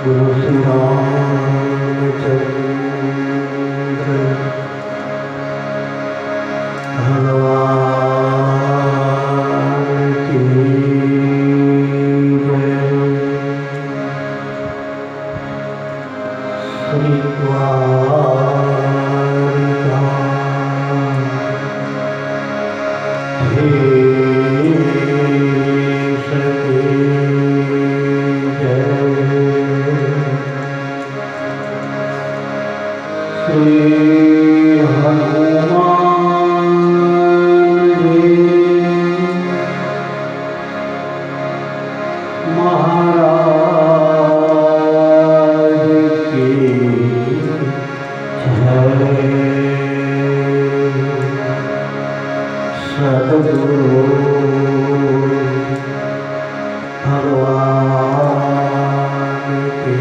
गुरु श्री रामचंद्र भगवान की जय। श्री द्वारिका धीश की श्री हनुमान जी महाराज की जय। सद्गुरु भगवान की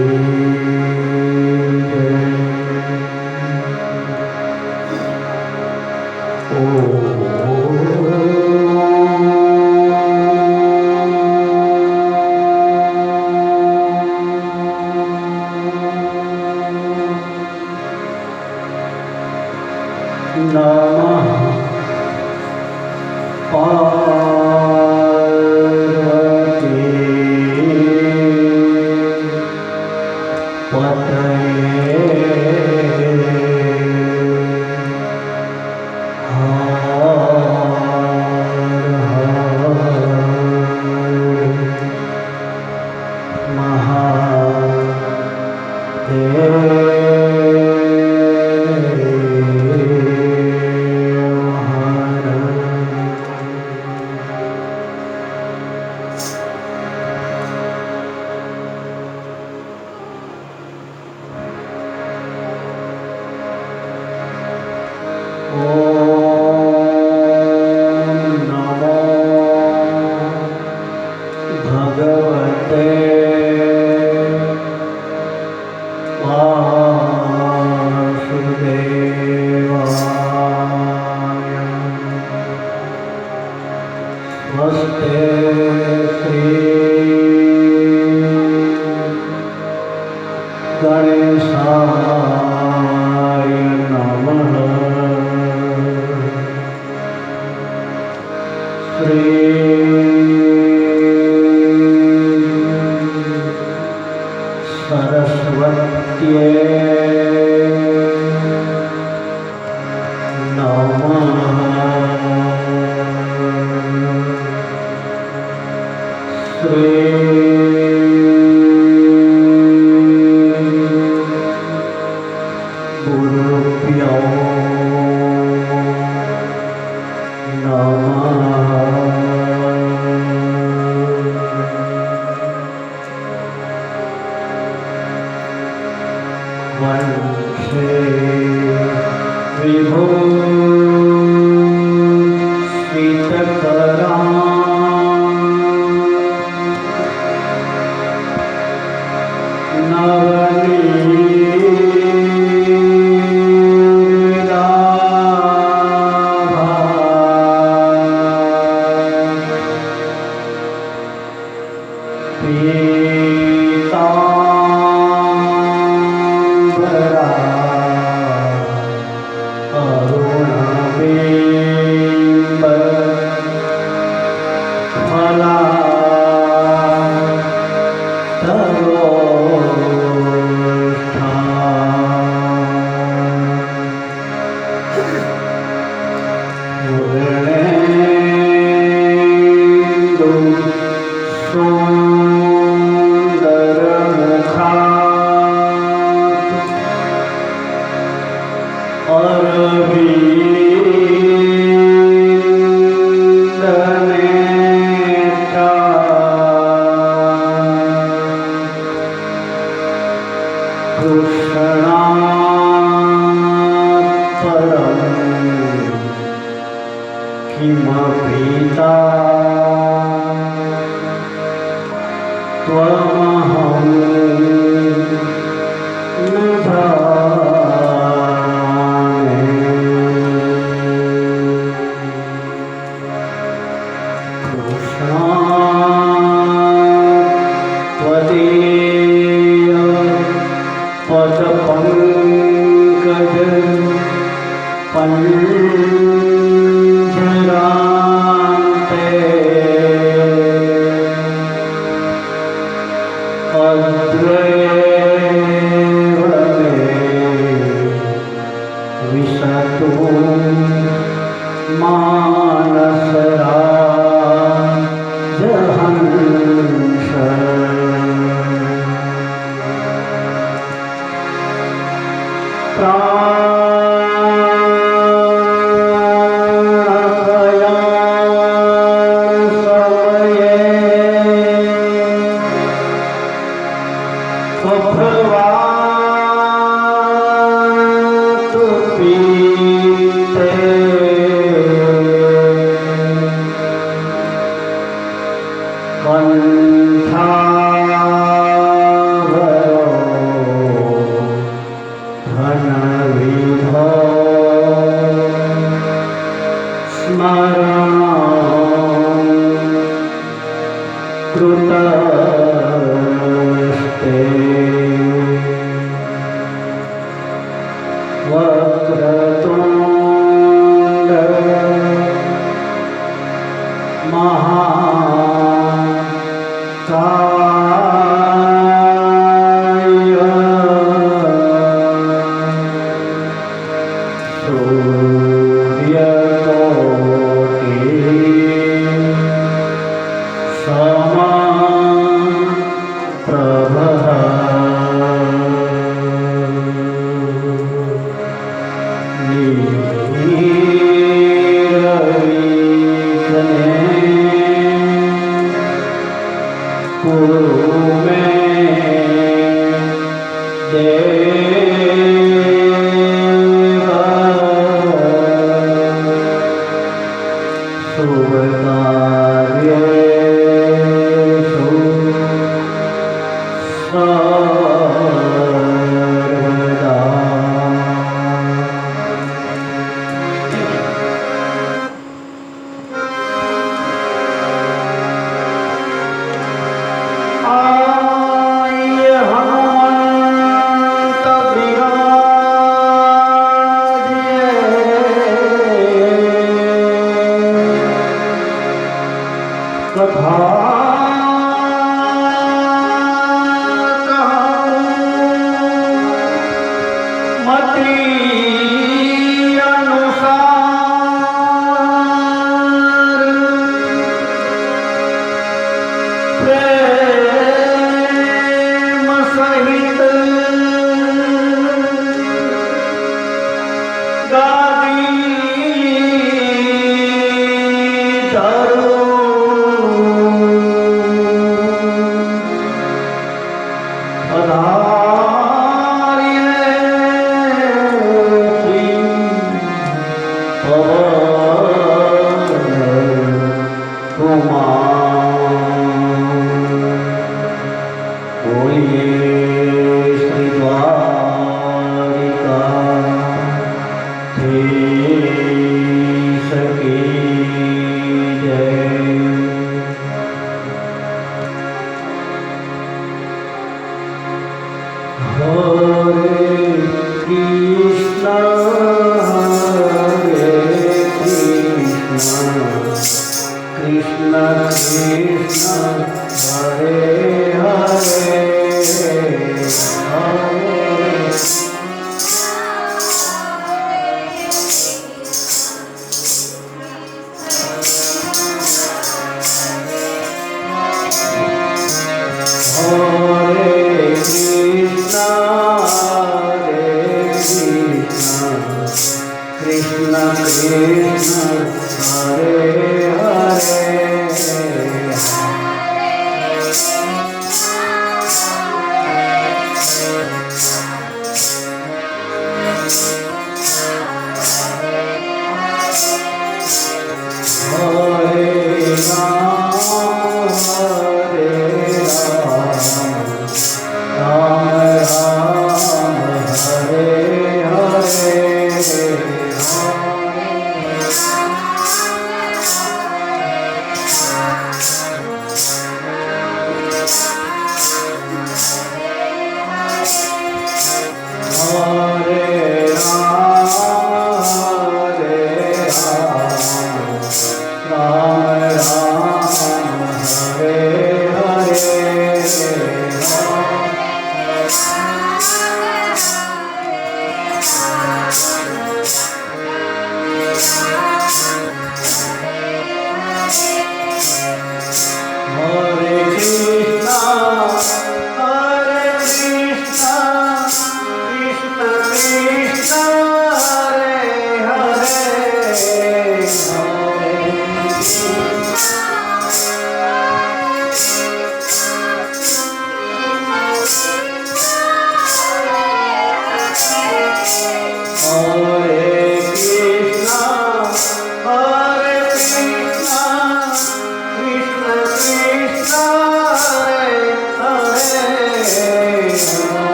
नमः पार्वती पतये भगवते वासुदेवाय। नमस्ते श्री गणेशाय नमः। श्री सरस्वत्यै नमः। श्री गुरुभ्यो नमः। वंशे विभो श्रितकरां पीताम्बरा अरुणबिम्ब फलातरोष्ठा पूर्णेन्दु सुन्दरमुखा अरविन्दनेत्रा कृष्णात् परं किमपीता त्वमहं न जाने। कृष्णात् त्वदीय Hare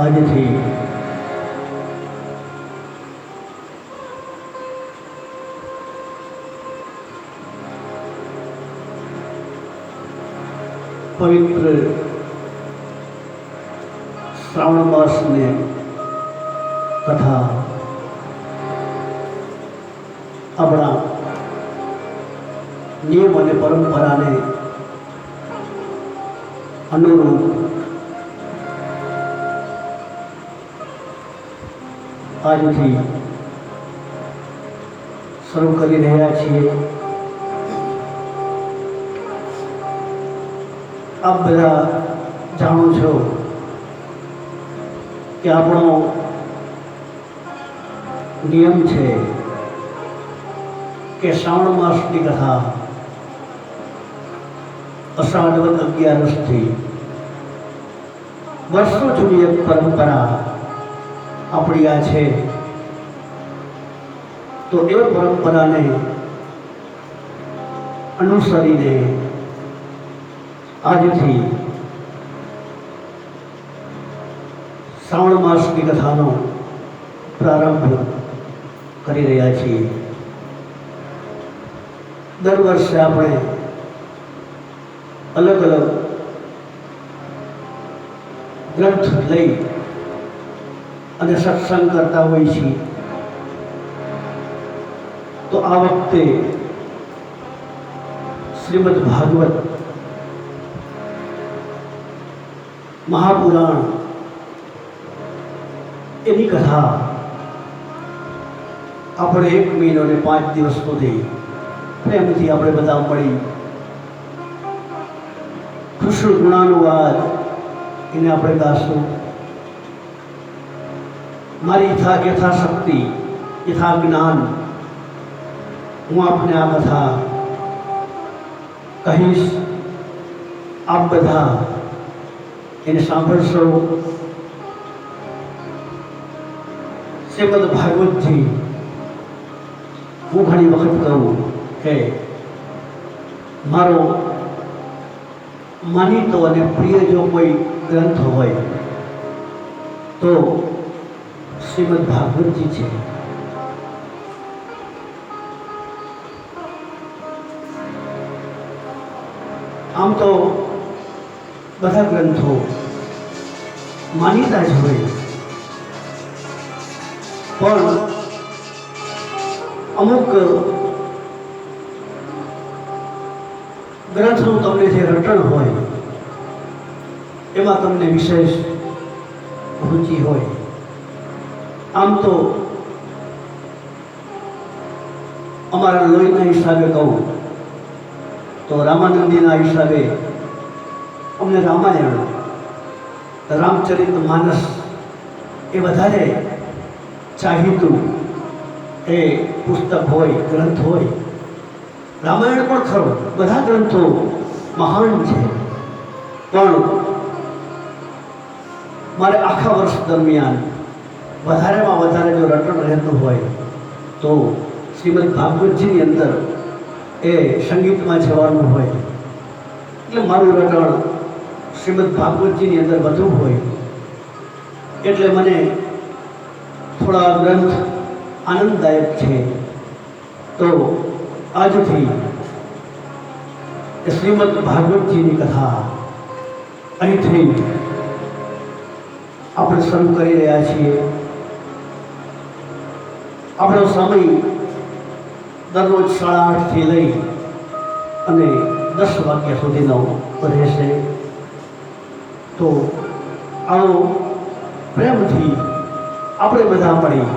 આજથી પવિત્ર શ્રાવણ માસને તથા આપણા નિયમ અને પરંપરાને અનુરૂપ આજથી શરૂ કરી રહ્યા છીએ. આપ બધા જાણો છો કે આપણો નિયમ છે કે શ્રાવણ માસની કથા અષાઢ વદ 11થી વર્ષો જૂની એક પરંપરા આપણી આ છે. તો એ પરંપરાને અનુસરીને આજથી શ્રાવણ માસની કથાનો પ્રારંભ કરી રહ્યા છીએ. દર વર્ષે આપણે અલગ અલગ ગ્રંથ લઈ અને સત્સંગ કરતા હોઈએ છીએ. તો આ વખતે શ્રીમદ ભાગવત મહાપુરાણ એની કથા આપણે 1 મહિનો અને 5 દિવસ સુધી પ્રેમથી આપણે બધા મળી કૃષ્ણ ગુણાનુવાદ એને આપણે ગાશું. મારી યથાશક્તિ યથા જ્ઞાન હું આપને આ કથા કહીશ. આપ બધા એને સાંભળશો. શ્રીમદ ભાગવતજી હું ઘણી વખત કહું કે મારો માનીતો અને પ્રિય જો કોઈ ગ્રંથ હોય તો શ્રીમદ ભાગવતજી છે. આમ તો બધા ગ્રંથો માનીતા જ હોય, પણ અમુક ગ્રંથનું તમને જે રટણ હોય એમાં તમને વિશેષ રુચિ હોય. આમ તો અમારા લોહીના હિસાબે કહું તો રામાનંદીના હિસાબે અમને રામાયણ, રામચરિત માનસ એ વધારે ચાહીતું એ પુસ્તક હોય, ગ્રંથ હોય. રામાયણ પણ ખરો, બધા ગ્રંથો મહાન છે, પણ મારે આખા વર્ષ દરમિયાન વધારેમાં વધારે જો રટણ કરવું હોય તો શ્રીમદ ભાગવતજીની અંદર એ સંગીતમાં જવાનું હોય, એટલે મારું રટણ શ્રીમદ ભાગવતજીની અંદર વધુ હોય, એટલે મને થોડા ગ્રંથ આનંદદાયક છે. તો આજથી શ્રીમદ ભાગવતજીની કથા અહીંથી આપણે શરૂ કરી રહ્યા છીએ. આપણો સમય દરરોજ 8:30થી લઈ અને 10 વાગ્યા સુધીનો રહેશે. તો આવો પ્રેમથી આપણે બધા મળી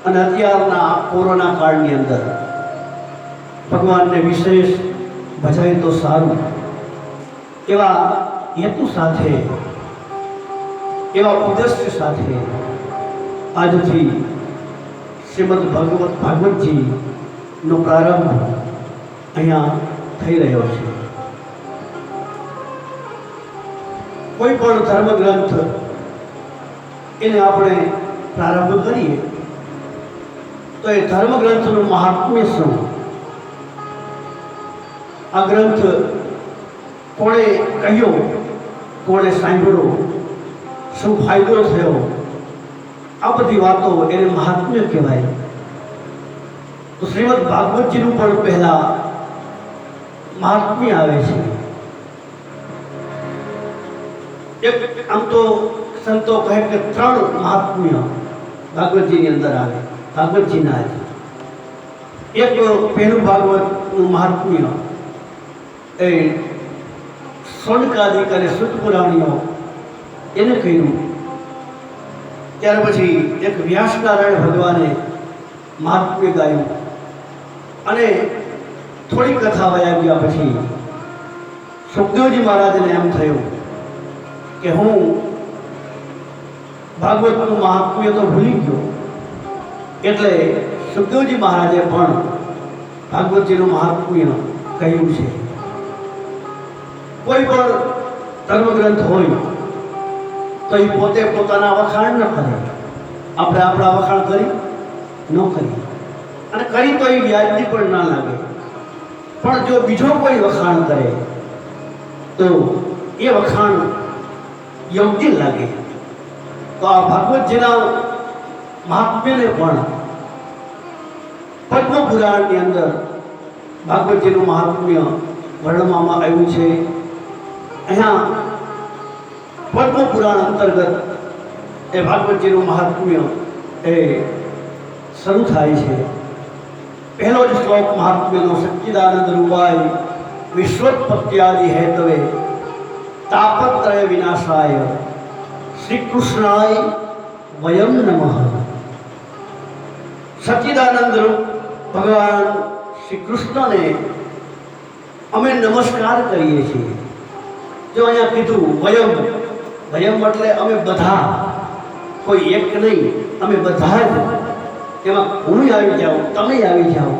અને અત્યારના કોરોના કાળની અંદર ભગવાનને વિશેષ ભજાય તો સારું એવા હેતુ સાથે, એવા ઉદ્દેશ્ય સાથે આજથી શ્રીમદ ભાગવતજીનો પ્રારંભ અહીંયા થઈ રહ્યો છે. કોઈ પણ ધર્મગ્રંથ એને આપણે પ્રારંભ કરીએ તો એ ધર્મગ્રંથનું મહાત્મ્ય શું, આ ગ્રંથ કોણે કહ્યો, કોણે સાંભળ્યો, શું ફાયદો થયો, આ બધી વાતો એને મહાત્મ્ય કહેવાય. તો શ્રીમદ ભાગવતજીનું પણ પહેલા મહાત્મ્ય આવે છે. એક આમ તો સંતો કહે કે 3 મહાત્મ્ય ભાગવતજીની અંદર આવે, ભાગવતજીના જ. એક પહેલું ભાગવતનું મહાત્મ્ય એ સોનકાદિક અને સુત પુરાણીઓ એને કહ્યું. ત્યાર પછી એક વ્યાસનારાયણ ભગવાને મહાત્મ્ય ગાયું અને થોડી કથા વયા ગયા પછી સુખદેવજી મહારાજને એમ થયું કે હું ભાગવતનું મહાત્મ્ય તો ભૂલી ગયો, એટલે સુખદેવજી મહારાજે પણ ભાગવતજીનું મહાત્મ્ય કહ્યું છે. કોઈ પણ ધર્મગ્રંથ હોય તો એ પોતે પોતાના વખાણ ન કરે, આપણે આપણા વખાણ કરી ન કરીએ, અને કરી તો એ વ્યાજબી પણ ના લાગે. પણ જો બીજો કોઈ વખાણ કરે તો એ વખાણ યોગ્ય લાગે. તો આ ભાગવતજીના મહાત્મ્યને પણ પદ્મ પુરાણની અંદર ભાગવતજીનું મહાત્મ્ય વર્ણવવામાં આવ્યું છે. અહીંયા પદ્મ પુરાણ અંતર્ગત એ ભાગવતજીનું મહાત્મ્ય એ શરૂ થાય છે. પહેલો જ શ્લોક મહાત્મ્યનો સચ્ચિદાનંદ રૂપાય વિશ્વોત્પત્યાદિ હેતવે તાપત્રય વિનાશાય શ્રી કૃષ્ણાય વયમ નમઃ. સચ્ચિદાનંદ રૂપ ભગવાન શ્રી કૃષ્ણને અમે નમસ્કાર કરીએ છીએ. જો અહીંયા કીધું વયમ, વયમ એટલે અમે બધા, કોઈ એક નહીં, અમે બધા જ. એમાં હું આવી જાઉં, તમે આવી જાઓ,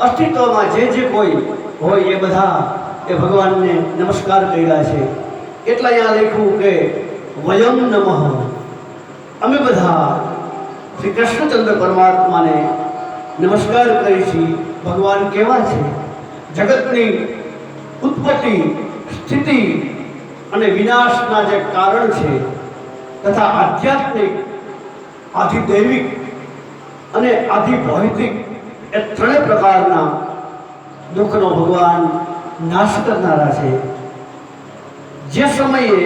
અસ્તિત્વમાં જે કોઈ હોય એ બધા એ ભગવાનને નમસ્કાર કર્યા છે. એટલે અહીંયા લખ્યું કે વયમ નમઃ, અમે બધા શ્રી કૃષ્ણચંદ્ર પરમાત્માને નમસ્કાર કરી છીએ. ભગવાન કેવા છે? જગતની ઉત્પત્તિ, સ્થિતિ અને વિનાશના જે કારણ છે તથા આધ્યાત્મિક, આધિદૈવિક અને આધિભૌતિક એ 3 પ્રકારના દુઃખનો ભગવાન નાશ કરનારા છે. જે સમયે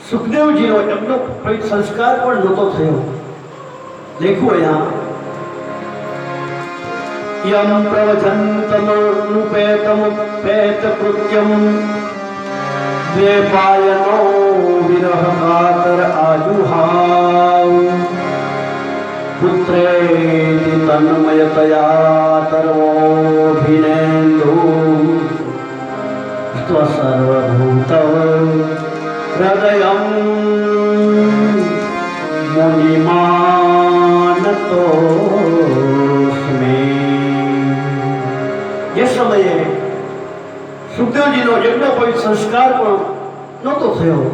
સુખદેવજીનો એમનો કોઈ સંસ્કાર પણ નહોતો થયો, લખ્યું અહીંયા યમ પ્રવચંતમનુપેતમુપેત કૃત્યમ દ્વેપાયનો વિરહ કાતર આજુહાવ પુત્રેતિ તન્મયતયા તર્વોభిનેન્દુ સ્વસર્વભૂત હૃદયમ મુનિમાનતોસ્મે. એ સમયે સુખદેવજીનો એટલો કોઈ સંસ્કાર પણ નહોતો થયો,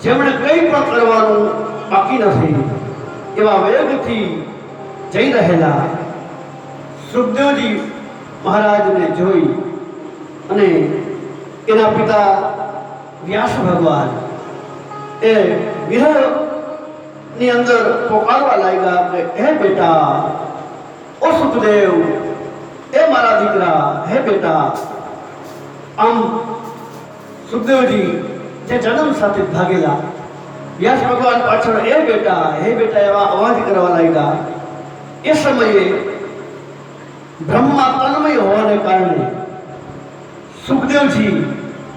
જેમણે કંઈ પણ કરવાનું બાકી નથી એવા વેગથી જઈ રહેલા સુખદેવજી મહારાજને જોઈ અને એના પિતા વ્યાસ ભગવાન એ વિરહની અંદર પોકારવા લાગ્યા કે હે બેટા, ઓ સુખદેવ, એ મારા દીકરા, હે બેટા. આમ સુખદેવજી જે જન્મ સાથે ભાગેલા વ્યાસ ભગવાન પાછળ હે બેટા, હે બેટા એવા અવાજ કરવા લાગ્યા. એ સમયે બ્રહ્મા તન્મય હોવાને કારણે સુખદેવજી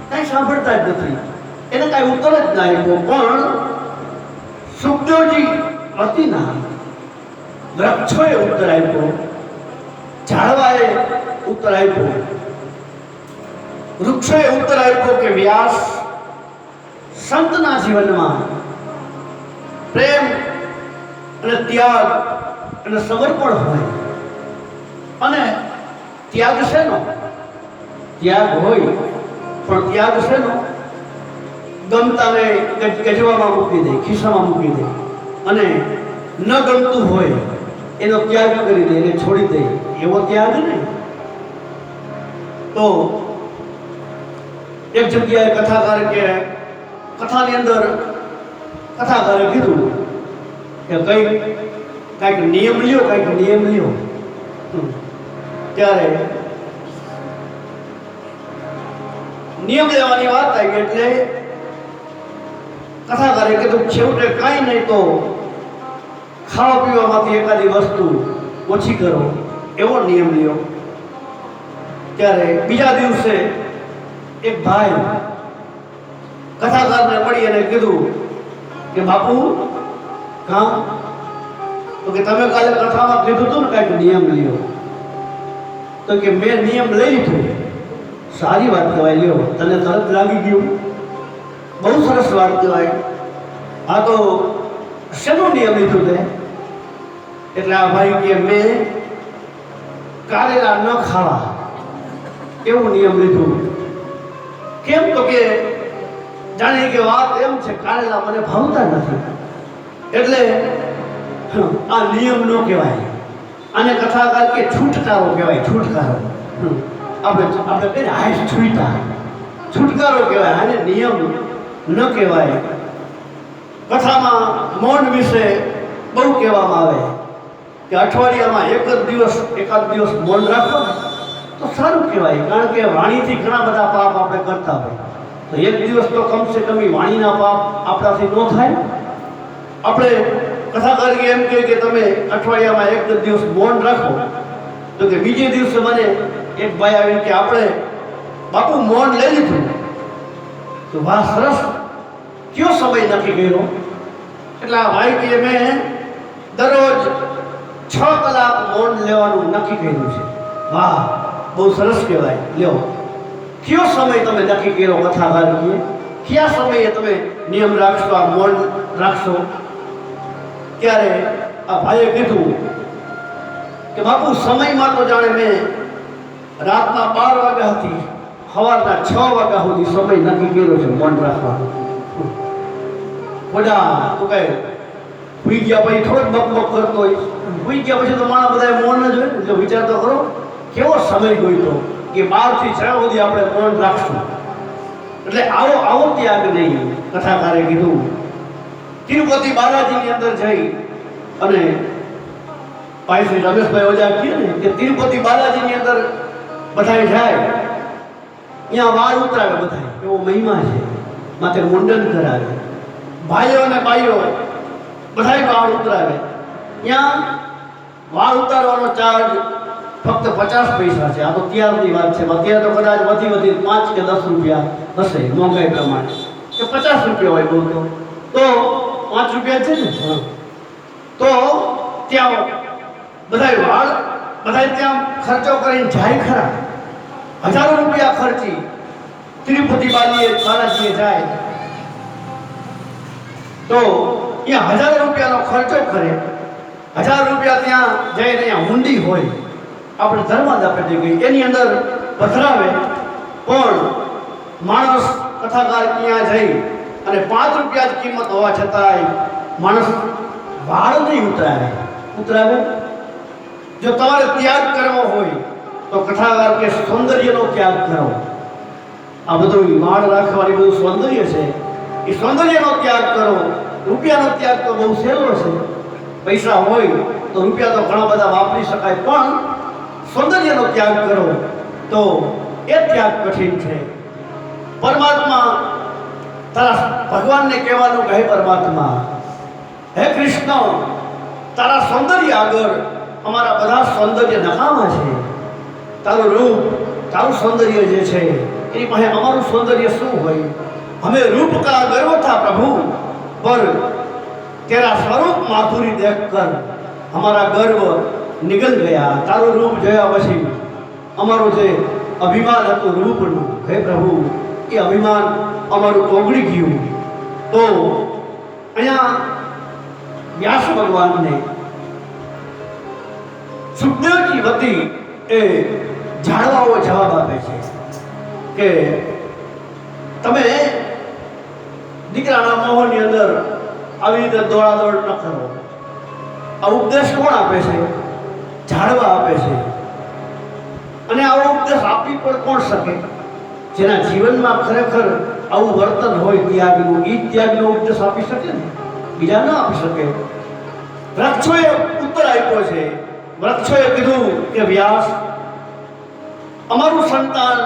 કાંઈ સાંભળતા જ નથી, એને કાંઈ ઉત્તર જ ના આપ્યો. પણ સુખદેવજી અતિના વૃક્ષોએ ઉત્તર આપ્યો, ઝાડવાએ ઉત્તર આપ્યો, વૃક્ષોએ ઉત્તર આપ્યો કે વ્યાસ, સંતના જીવનમાં પ્રેમ અને ત્યાગ અને સમર્પણ હોય. અને ત્યાગ શેનો? ત્યાગ હોય પણ ત્યાગ શેનો? ગમતાને ગજવામાં મૂકી દે, ખિસ્સામાં મૂકી દે, અને ન ગમતું હોય એનો ત્યાગ કરી દે, એને છોડી દે, એવો ત્યાગ નહીં. તો એક જગ્યાએ કથાકાર કે કથાની અંદર કથાકારે કીધું કે કંઈક નિયમ લ્યો, કંઈક નિયમ લ્યો. ત્યારે નિયમ લેવાની વાત આવી એટલે કથાકારે કીધું છેવટે કાંઈ નહીં તો ખાવા પીવામાંથી એકાદી વસ્તુ ઓછી કરો, એવો નિયમ લ્યો. ત્યારે બીજા દિવસે એક ભાઈ કથાકારને મળી અને કીધું કે બાપુ, કાં? તો કે તમે કાલે કથામાં કીધું હતું ને કાંઈક નિયમ લ્યો. તો કે મેં નિયમ લઈ લીધું. સારી વાત કહેવાય, લ્યો, તને તરત લાગી ગયું, બહુ સરસ વાત કહેવાય. આ તો શેનો નિયમ લીધું તે? એટલે આ ભાઈ કે મેં કારેલા ન ખાવા એવું નિયમ લીધું. કેમ? તો કે જાણે કે વાત એમ છે, કારેલા મને ભાવતા નથી, એટલે આ નિયમ ન કહેવાય. આને કથાકાર કે છૂટકારો કહેવાય, છૂટકારો. આપણે કહીએ હાય છૂટકારો કહેવાય, આને નિયમ ન કહેવાય. કથામાં મૌન વિશે બહુ કહેવામાં આવે કે અઠવાડિયામાં એકાદ દિવસ મૌન રાખો તો સારું કહેવાય. કારણ કે વાણીથી ઘણા બધા પાપ આપણે કરતા હોય, તો એક દિવસ તો કમસે કમ વાણીના પાપ આપણાથી ન થાય. આપણે કથાકાર એમ કહે કે તમે અઠવાડિયામાં એક દિવસ મૌન રાખો, તો કે બીજે દિવસે મને એક ભાઈ આવીને કે આપણે બાપુ મૌન લઈ લીધું. તો વાહ, સરસ, કયો સમય નક્કી કર્યો? એટલે આ ભાઈ કે મેં દરરોજ 6 કલાક મૌન લેવાનું નક્કી કર્યું છે. વાહ, બહુ સરસ કહેવાય. લ્યો, કયો સમય તમે નક્કી કર્યો? કથાકાર કહીએ કયા સમયે તમે નિયમ રાખશો, આ મૌન રાખશો? ત્યારે આ ભાઈએ કીધું કે બાપુ, સમયમાં તો જાણે મેં રાતના 12 વાગ્યાથી સવારના 6 વાગ્યા સુધી સમય નક્કી કર્યો છે મૌન રાખવાનો. બધા તો કઈ ભૂઈ ગયા પછી થોડોક બક કરતો હોય, ભૂઈ ગયા પછી તો માણસ બધા મૌન જ હોય. એટલે વિચાર તો કરો કેવો સમય ગયો કે 12 થી 6 સુધી આપણે મૌન રાખશું. એટલે આવો ત્યાગ નહીં. કથાકારે કીધું તિરુપતિ બાલાજીની અંદર જઈ અને ભાઈ શ્રી રમેશભાઈ ઓઝા કહે ને કે તિરુપતિ બાલાજીની અંદર બધાય જાય, અહીંયા વાળ ઉતરાવે બધા, એવો મહિમા છે. માથે મુંડન કરાવે, ભાઈઓ અને બાઈઓ બધાય વાળ ઉતરાવે. ત્યાં વાળ ઉતારવાનો ચાર્જ ફક્ત 50 પૈસા છે. આ તો ત્યારની વાત છે. અત્યારે તો કદાચ વધી 5 કે 10 રૂપિયા હશે મોંઘાઈ પ્રમાણે, કે 50 રૂપિયા હોય બહુ તો 5 રૂપિયા છે ને. તો ત્યાં બધા ત્યાં ખર્ચો કરીને જાય ખરા, હજારો રૂપિયા ખર્ચી તિરુપતિ બાલાજીએ જાય તો ત્યાં હજારો રૂપિયાનો ખર્ચો કરે. 1000 રૂપિયા ત્યાં જઈને અહીંયા હુંડી હોય, આપણે ધર્માદા પેટી ગઈ એની અંદર પધરાવે. પણ માણસ કથાકાર ત્યાં જઈ અને 5 રૂપિયા જ કિંમત હોવા છતાંય માણસ વાળ નહીં ઉતરાવે. જો તમારે ત્યાગ કરવો હોય તો કથાકાર કે સૌંદર્યનો ત્યાગ કરો. આ બધું વાળ રાખવાની બધું સૌંદર્ય છે, એ સૌંદર્યનો ત્યાગ કરો. રૂપિયાનો ત્યાગ તો બહુ સહેલો છે. પૈસા હોય તો રૂપિયા તો ઘણા બધા વાપરી શકાય, પણ સૌંદર્યનો ત્યાગ કરો તો એ ત્યાગ કઠિન છે. પરમાત્મા તારા ભગવાનને કહેવાનું કહે, પરમાત્મા હે કૃષ્ણ, તારા સૌંદર્ય આગળ અમારા બધા સૌંદર્ય નકામા છે. તારું રૂપ, તારું સૌંદર્ય જે છે એની પાસે અમારું સૌંદર્ય શું હોય? हमें रूप का गर्व था प्रभु, पर तेरा स्वरूप माधुरी देखकर हमारा गर्व निकल गया. तारो रूप જોયા પછી અમારો જે અભિમાન હતું રૂપનું, હે પ્રભુ, એ અભિમાન અમારું ઓગળી ગયું. તો અહીંયા વ્યાસ ભગવાનને સુખદેવજી વતી એ ઝાડવાઓ જવાબ આપે છે કે તમે દીકરાના મોહની અંદર આવી રીતે દોડાદોડ ન કરો. આ ઉપદેશ કોણ આપે છે? ઝાડવા આપે છે. અને આવો ઉપદેશ આપી પણ કોણ શકે? જેના જીવનમાં ખરેખર આવું વર્તન હોય ત્યાગનું, એ ત્યાગનો ઉપદેશ આપી શકે ને, બીજા ન આપી શકે. વૃક્ષોએ ઉત્તર આપ્યો છે. વૃક્ષોએ કીધું કે વ્યાસ, અમારું સંતાન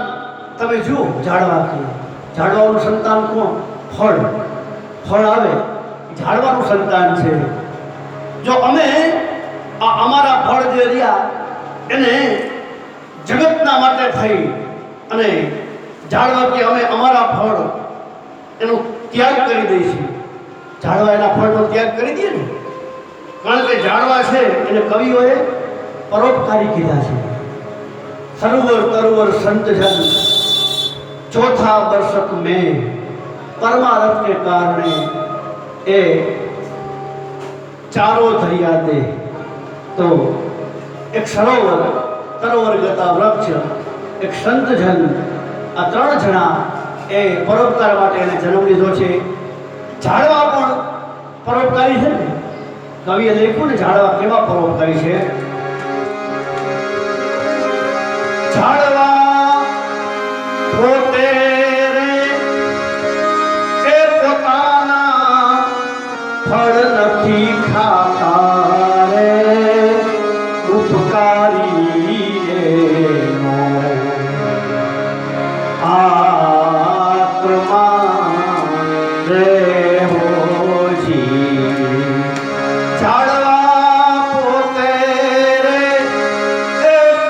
તમે જુઓ. ઝાડવાનું સંતાન કોણ? ફળ આવે, ઝાડવાનું સંતાન છે. જો અમે અમારા ફળ જે રહ્યા એને જગતના માટે થઈ અને ઝાડવા કે અમે અમારા ફળ એનો ત્યાગ કરી દઈશું. ઝાડવા એના ફળનો ત્યાગ કરી દે ને, કારણ કે ઝાડવા છે એને કવિઓએ પરોપકારી કીધા છે. સરોવર તરોવર સંત જન ચોથા બરસત में परमारथ के कारणे ए चारों दरिया दे. तो एक सरोवर, तरोवर गता वृक्ष, एक संत जन, આ ત્રણ જણા એ પરોપકાર માટે એને જન્મ લીધો છે. ઝાડવા પણ પરોપકારી છે ને. કવિએ લખ્યું ને ઝાડવા કેવા પરોપકારી છે. ઝાડવા પોતે फल नहीं खाता रे उपकारी आत्मा रे हो जी. ઝાડવા પોતે રે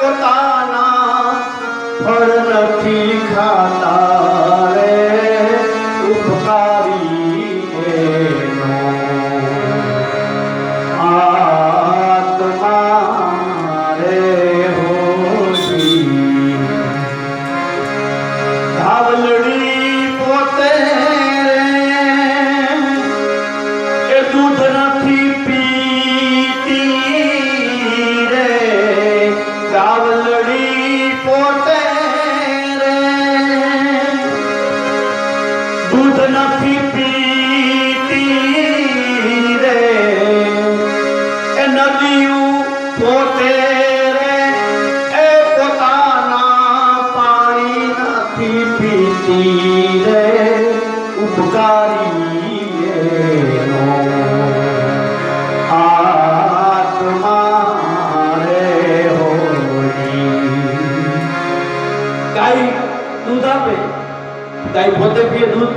પોતાના ફળ નથી ખાતા રે ઉપકારી ગાય પોતે પીએ દૂધ,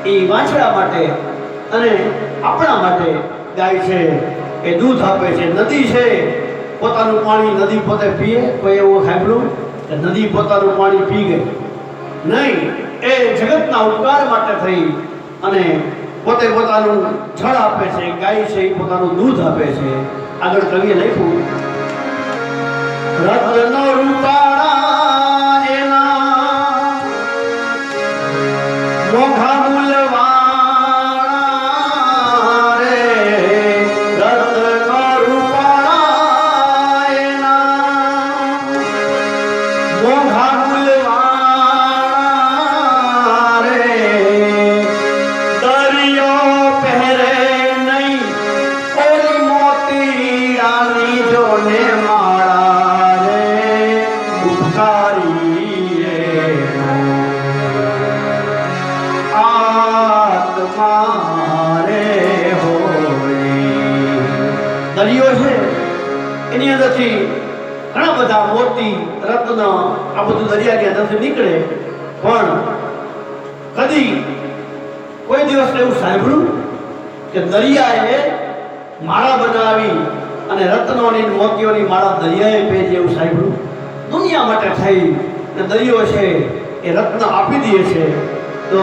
એ વાછડા માટે અને આપણા માટે ગાય છે એ દૂધ આપે છે. નદી છે પોતાનું પાણી નદી પોતે પીએ? કોઈ એવું સાંભળ્યું કે નદી પોતાનું પાણી પી ગઈ? નહીં. એ જગતના ઉપકાર માટે થઈ અને પોતે પોતાનું જળ આપે છે. ગાય છે એ પોતાનું દૂધ આપે છે. આગળ કવિએ લખ્યું, રત્ન રૂપાળા એના મોઘા મૂલવાળા રે, રત્ન રૂપાળા એના મોઘા મૂલવાળા રે, દરિયો પહેરે નહીં ઓ દરિયો છે એની અંદરથી ઘણા બધા મોતી રત્ન આ બધું દરિયાની અંદરથી નીકળે, પણ કદી કોઈ દિવસ એવું સાંભળ્યું કે દરિયાએ માળા બનાવી અને રત્નોની મોતીઓની માળા દરિયાએ પહેરી? એવું સાંભળ્યું? દુનિયા માટે થઈ અને દરિયો છે એ રત્ન આપી દે છે. તો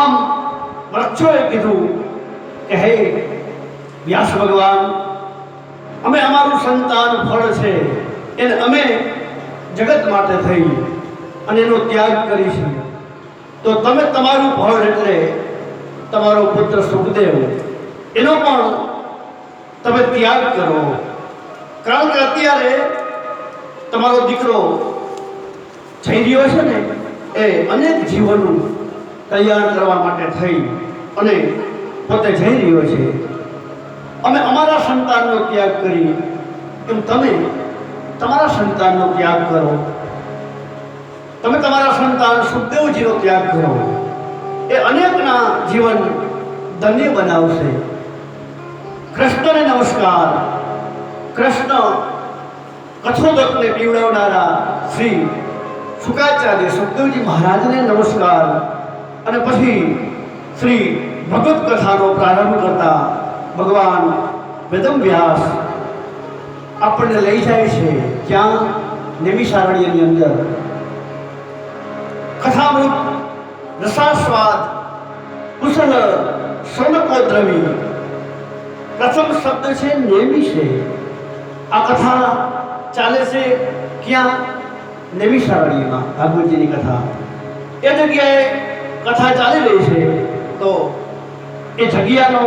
આમ વૃક્ષોએ કીધું કે હે વ્યાસ ભગવાન, અમે અમારું સંતાન ફળ છે એને અમે જગત માટે થઈ અને એનો ત્યાગ કરીશું, તો તમે તમારું ફળ એટલે તમારો પુત્ર સુખદેવ એનો પણ તમે ત્યાગ કરો. કારણ કે અત્યારે તમારો દીકરો જઈ રહ્યો છે ને એ અનેક જીવનનું કલ્યાણ કરવા માટે થઈ અને પોતે જઈ રહ્યો છે. અમે અમારા સંતાનનો ત્યાગ કરી એમ તમે તમારા સંતાનનો ત્યાગ કરો. તમે તમારા સંતાન સુખદેવજીનો ત્યાગ કરો. એ અનેકના જીવન ધન્ય બનાવશે. કૃષ્ણને નમસ્કાર. કૃષ્ણ કથોદકને પીવડાવનારા શ્રી શુકાચાર્ય સુખદેવજી મહારાજને નમસ્કાર. અને પછી શ્રી ભગવત કથાનો પ્રારંભ કરતા ભગવાન વેદમ વ્યાસ આપણને લઈ જાય છે ક્યાં? નૈમિષારણ્યની અંદર કથામૃત રસાસ્વાદ કુશલ શૌનકોદ્રવી. પ્રથમ શબ્દ છે નૈમિષે. આ કથા ચાલે છે ક્યાં? નૈમિષારણ્યમાં ભાગવતજીની કથા. એ જગ્યાએ કથા ચાલી રહી છે તો એ જગ્યાનો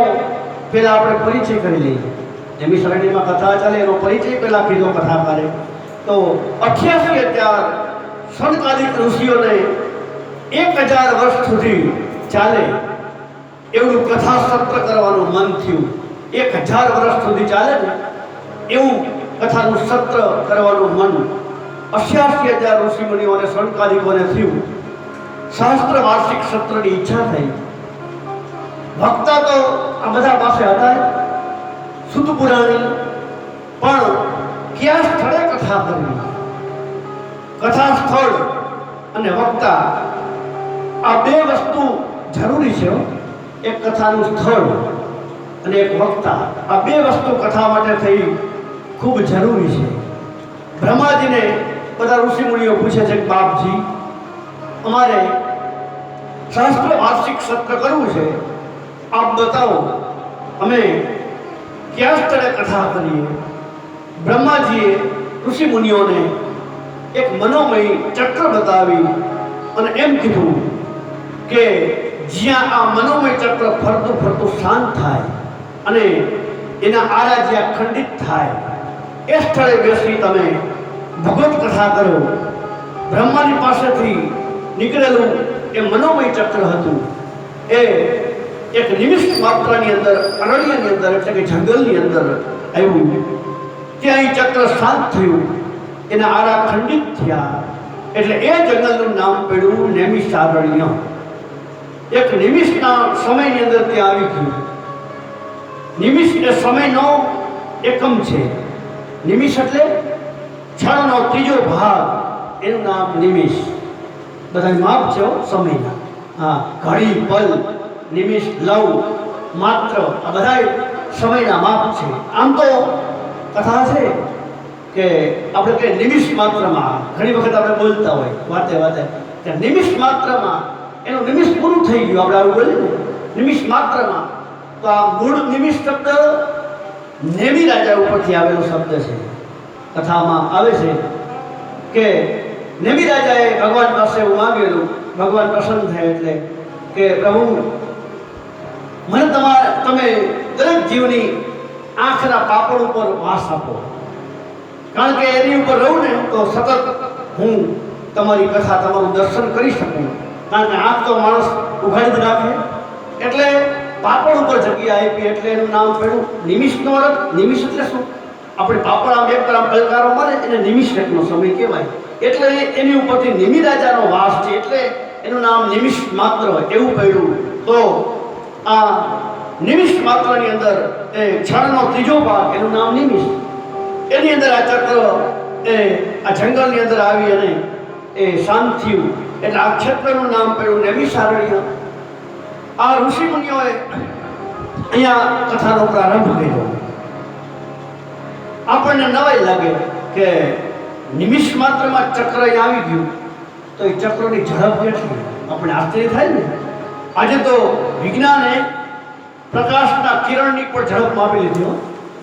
પહેલા આપણે પરિચય કરી લઈએ. નૈમિષારણ્યમાં કથા ચાલે એનો પરિચય પહેલા કીધો કથાકારે. તો 88 સનકાદિક ઋષિઓને 1000 વર્ષ સુધી ચાલે એવું કથા સત્ર કરવાનું મન થયું. 1000 વર્ષ સુધી ચાલે ને એવું કથાનું સત્ર કરવાનું મન 88,000 ઋષિમુનિઓને સનકાદિકોને થયું. સહસ્ત્ર વાર્ષિક સત્રની ઈચ્છા થઈ. વક્તા તો આ બધા પાસે હતા સુત પુરાણી, પણ કયા સ્થળે કથા કરવી? કથા સ્થળ અને વક્તા આ બે વસ્તુ જરૂરી છે. એક કથાનું સ્થળ અને એક વક્તા. આ બે વસ્તુ કથા માટે થઈ ખૂબ જરૂરી છે. બ્રહ્માજીને બધા ઋષિમુનિઓ પૂછે છે કે બાપજી, અમારે સહસ્ત્ર વાર્ષિક સત્ર કરવું છે, આપ બતાવો અમે કયા સ્થળે કથા કરીએ? બ્રહ્માજીએ ઋષિમુનિઓને એક મનોમય ચક્ર બતાવી અને એમ કીધું કે જ્યાં આ મનોમય ચક્ર ફરતું ફરતું શાંત થાય અને એના આરા જ્યાં ખંડિત થાય એ સ્થળે બેસી તમે ભગવત કથા કરો. બ્રહ્માની પાસેથી નીકળેલું એ મનોમય ચક્ર હતું એ એક નિમિષ માત્રની અંદર અરણ્યની અંદર એટલે કે જંગલની અંદર આવ્યું. ત્યાં એ ચક્ર શાંત થયું, એના આરા ખંડિત થયા એટલે એ જંગલનું નામ પડ્યું નૈમિષારણ્ય. એક નિમિષના સમયની અંદર ત્યાં આવી ગયું. નિમિષ એ સમયનો એકમ છે. નિમિષ એટલે ક્ષણનો ત્રીજો ભાગ, એનું નામ નિમિષ. બધા માપ છે સમયના. હા, ઘડી, પલ, નિમિષ, લવ, માત્ર આ બધા સમયના માપ છે. આમ તો કથા છે કે આપણે કે નિમિષ માત્રમાં ઘણી વખત આપણે બોલતા હોય વાતે વાતે કે નિમિષ માત્રમાં એનું નિમિષ પૂરું થઈ ગયું. આપણે આવું બોલીએ ને નિમિષ માત્રમાં. તો આ મૂળ નિમિષ શબ્દ નેમિ રાજા ઉપરથી આવેલો શબ્દ છે. કથામાં આવે છે કે નેમિ રાજાએ ભગવાન પાસે એવું માંગેલું. ભગવાન પ્રસન્ન થયા એટલે કે પ્રભુ, મને તમે દરેક જીવની આંખના પાપડ ઉપર વાસ આપો, કારણ કે એની ઉપર રહું ને તો સતત હું તમારી કથા તમારું દર્શન કરી શકું. કારણ કે આંખ તો માણસ ઉઘાડી જ રાખે, એટલે પાપડ ઉપર જગ્યા આપી એટલે એનું નામ પડ્યું નિમિષનો અર્થ. નિમિષ એટલે શું? આપણે પાપડ આમ એક આમ પલકારો મારે એને નિમિષ એટલો સમય કહેવાય. એટલે એની ઉપરથી નિમિ રાજાનો વાસ છે એટલે એનું નામ નિમિષ માત્ર એવું પડ્યું. તો આ નિમિષ માત્રની અંદર એ ક્ષણનો ત્રીજો ભાગ, એનું નામ નિમિષ. એની અંદર આ ચક્ર એ આ જંગલની અંદર આવી અને એ શાંત થયું. એટલે આ ક્ષેત્રનું નામ પડ્યું નૈમિષારણ્ય. આ ઋષિમુનિઓએ અહીંયા કથાનો પ્રારંભ કર્યો. આપણને નવાઈ લાગે કે નિમિષ માત્રમાં ચક્ર અહીં આવી ગયું તો એ ચક્રની ઝડપ કેટલી, આપણે આશ્ચર્ય થાય ને. આજે તો વિજ્ઞાને પ્રકાશના કિરણની પણ ઝડપ માપી લીધી.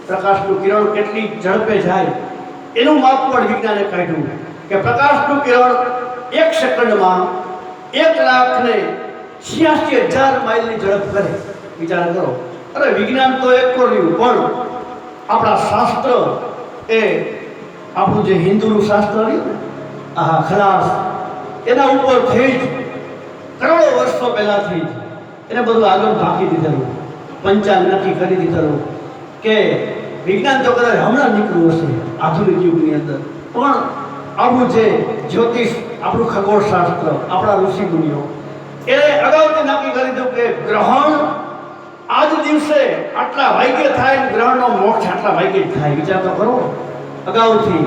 પ્રકાશનું કિરણ કેટલી ઝડપે જાય એનું માપ પણ વિજ્ઞાને કાઢ્યું કે પ્રકાશનું કિરણ 1 સેકન્ડમાં 1,86,000 માઇલની ઝડપ કરે. વિચાર કરો. અરે વિજ્ઞાન તો એક કર્યું, પણ આપણા શાસ્ત્ર એ આપણું જે હિન્દુનું શાસ્ત્ર રહ્યું ને, આહા ખલાસ, એના ઉપર થઈ જ કરોડો વર્ષો પહેલાંથી જ એને બધું આગળ ભાંકી દીધેલું, પંચાંગ નક્કી કરી દીધેલું કે વિજ્ઞાન તો કદાચ હમણાં નીકળ્યું હશે આધુનિક યુગની અંદર, પણ આપણું જે જ્યોતિષ, આપણું ખગોળશાસ્ત્ર, આપણા ઋષિમુનિઓ એને અગાઉથી નક્કી કરી દીધું કે ગ્રહણ આજ દિવસે આટલા વાગ્યે થાય, ગ્રહણનો મોક્ષ આટલા વાગ્યે થાય. વિચાર તો કરો. અગાઉથી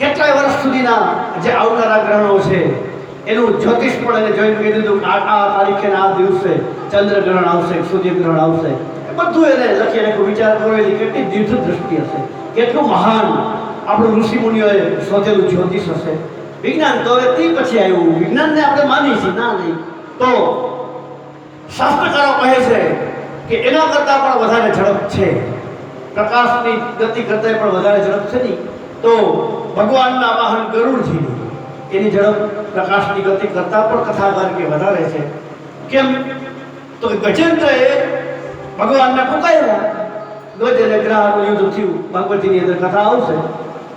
કેટલાય વર્ષ સુધીના જે આવનારા ગ્રહણો છે એનું જ્યોતિષ પણ એને જોઈને કહી દીધું કે આ તારીખે આ દિવસે ચંદ્રગ્રહણ આવશે, સૂર્યગ્રહણ આવશે. એ બધું એને લખી રાખ્યું. વિચાર કરો એની કેટલી દીર્ઘ દ્રષ્ટિ હશે, કેટલું મહાન આપણું ઋષિમુનિઓએ શોધેલું જ્યોતિષ હશે. વિજ્ઞાન તો હવે તે પછી આવ્યું. વિજ્ઞાનને આપણે માની છીએ ના નહીં તો શાસ્ત્રકારો કહે છે કે એના કરતાં પણ વધારે ઝડપ છે. પ્રકાશની ગતિ કરતાં પણ વધારે ઝડપ છે નહીં તો ભગવાનના વાહન ગરુડજીની એની ઝડપ પ્રકાશની ગતિ કરતાં પણ કથાકાર કે વધારે છે. કેમ તો ગજેન્દ્રએ ભગવાનને પુકાર્યા. ગજ અને ગ્રહનું યુદ્ધ થયું, ભાગવતીની અંદર કથા આવશે.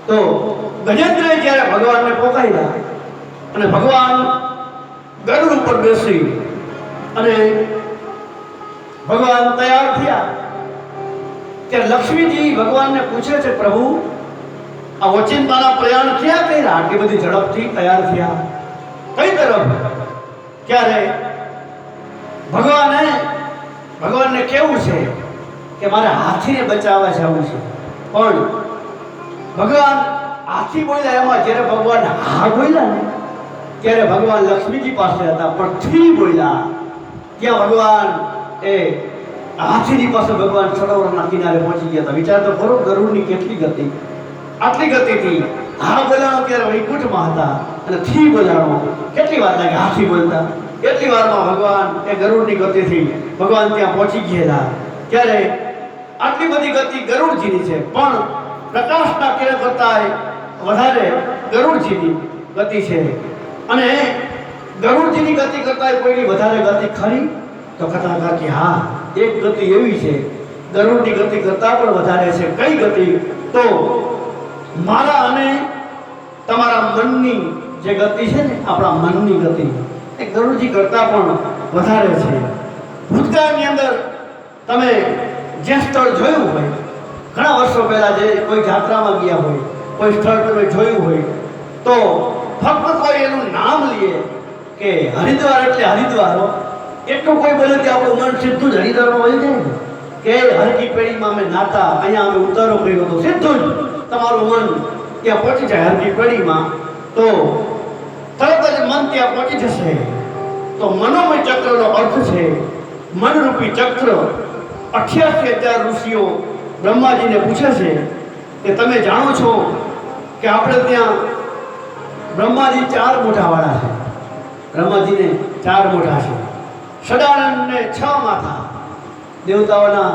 તો ગજેન્દ્રએ જ્યારે ભગવાનને પોકાર્યા અને ભગવાન ગરુડ ઉપર બેસી અને ભગવાન તૈયાર થયા ત્યારે લક્ષ્મીજી ભગવાનને પૂછે છે, પ્રભુ આ ઓચિંતાના પ્રયાણ ક્યાં કર્યા, આટલી બધી ઝડપથી તૈયાર થયા કઈ તરફ? ત્યારે ભગવાનને કેવું છે કે મારે હાથીને બચાવવા જવું છે. પણ ભગવાન હાથી બોલ્યા, એમાં જ્યારે ભગવાન હા બોલ્યા ને ત્યારે ભગવાન લક્ષ્મીજી પાસે હતા, પણ થી બોલ્યા ત્યાં ભગવાન એ હાથીની પાસે ભગવાન સરોવરના કિનારે પહોંચી ગયા હતા. વિચાર તો કરો ગરુડની કેટલી ગતિ, આટલી ગતિથી હા બોલાણો ત્યારે વૈકુંઠમાં હતા અને થી બોલાણો કેટલી વાર લાગે હાથી બોલતા, એટલી વારમાં ભગવાન એ ગરુડની ગતિથી ભગવાન ત્યાં પહોંચી ગયેલા. ત્યારે આટલી બધી ગતિ ગરુડજીની છે, પણ પ્રકાશના કિરણ કરતાં વધારે ગરુડજીની ગતિ છે. અને ગરુડજીની ગતિ કરતાં કોઈની વધારે ગતિ ખરી? તો કથાકાર કે હા, એક ગતિ એવી છે ગરુડની ગતિ કરતાં પણ વધારે છે. કઈ ગતિ? તો મારા અને તમારા મનની જે ગતિ છે ને, આપણા મનની ગતિ એ ગરુડજી કરતાં પણ વધારે છે. ભૂતકાળની અંદર તમે જે સ્થળ જોયું હોય, ઘણા વર્ષો પહેલાં જે કોઈ જાત્રામાં ગયા હોય, કોઈ સ્થળ તમે જોયું હોય તો ફક્ત કોઈ એનું નામ લઈએ કે હરિદ્વાર એટલે હરિદ્વાર, એટલું કોઈ બોલે કે આપણું મન સીધું જ હરિદ્વારમાં વહી જાય ને કે હરકી પેઢીમાં અમે નાતા, અહીંયા અમે ઉતારો કર્યો હતો, સીધું જ તમારું મન ત્યાં પહોંચી જાય હરકી પેઢીમાં. તો તરત જ મન ત્યાં પહોંચી જશે. તો મનોમય ચક્રનો અર્થ છે મનરૂપી ચક્ર. 88,000 ઋષિઓ બ્રહ્માજીને પૂછે છે કે તમે જાણો છો કે આપણે ત્યાં બ્રહ્માજી 4 મોઢાવાળા છે. બ્રહ્માજીને 4 મોઢા છે, સદાનંદને 6 માથા, દેવતાઓના